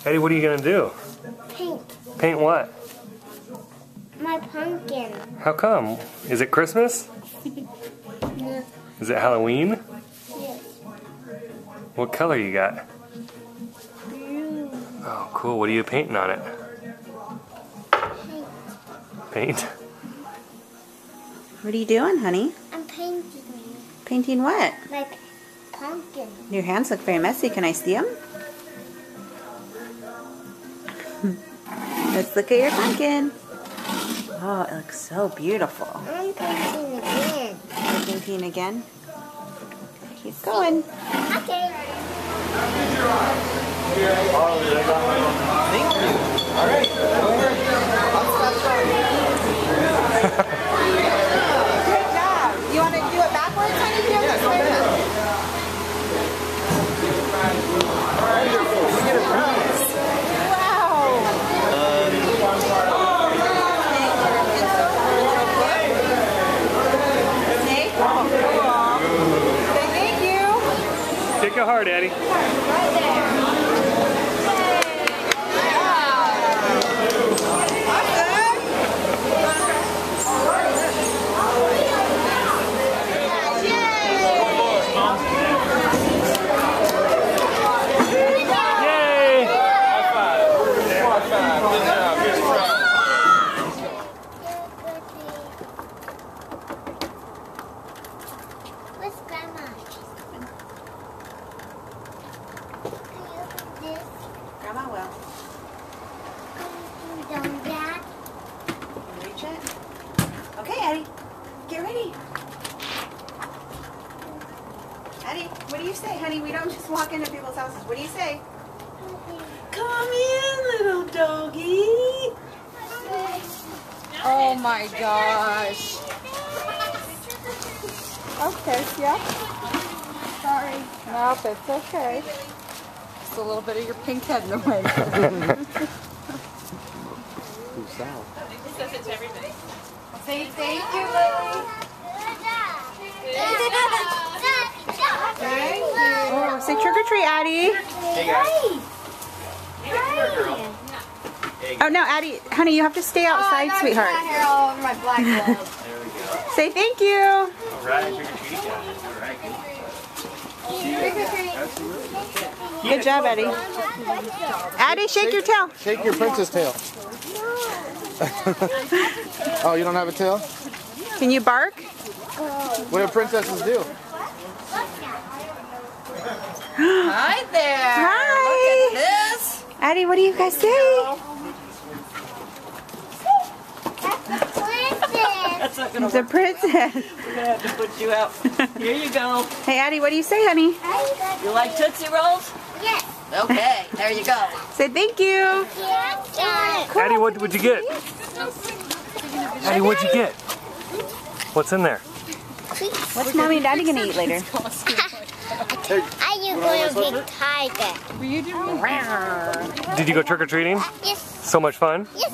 Eddie, what are you gonna do? Paint. Paint what? My pumpkin. How come? Is it Christmas? No. Is it Halloween? Yes. What color you got? Blue. Oh, cool. What are you painting on it? Paint. Paint? What are you doing, honey? I'm painting Painting what? my pumpkin. Your hands look very messy. Can I see them? Let's look at your pumpkin. Oh, it looks so beautiful. I'm painting again. You're painting again? Keep going. Okay. Thank you. All right. I'll stop showing. Good job. You want to do it backwards, honey? Yeah, go ahead. You get a prize. Snake? Oh, cool. Say thank you. Take it hard, Eddie. Right there. Where's Grandma? Can you open this? Grandma will. Can you do that? Reach it. Okay, Eddie. Get ready. Eddie, what do you say, honey? We don't just walk into people's houses. What do you say? Come in, little doggy. Oh my gosh. Okay, yeah. Sorry. Nope, it's okay. Just a little bit of your pink head in the way. Who's Sal? Say thank you, Lily. Thank you. Oh, say trick or treat, Addie. Hey guys. Hey, girl. Oh no, Addie, honey, you have to stay outside, sweetheart. All over my black glove. There we go. Say thank you. All right, trick or treat, guys. All right, good. Good job, Eddie. Addie, shake your tail. Shake your princess tail. Oh, you don't have a tail? Can you bark? What do princesses do? Hi there. Hi. Look at this. Addie, what do you guys say? That's not gonna It's a work. princess. We're gonna have to put you out. Here you go. Hey, Addie, what do you say, honey? You like Tootsie Rolls? Yes. Okay, there you go. Say thank you. Yes. Eddie, what'd you get? Eddie, what'd you get? What's in there? What's Mommy and Daddy gonna eat later? Are you going to be tiger? Did you go trick-or-treating? Yes. So much fun? Yes.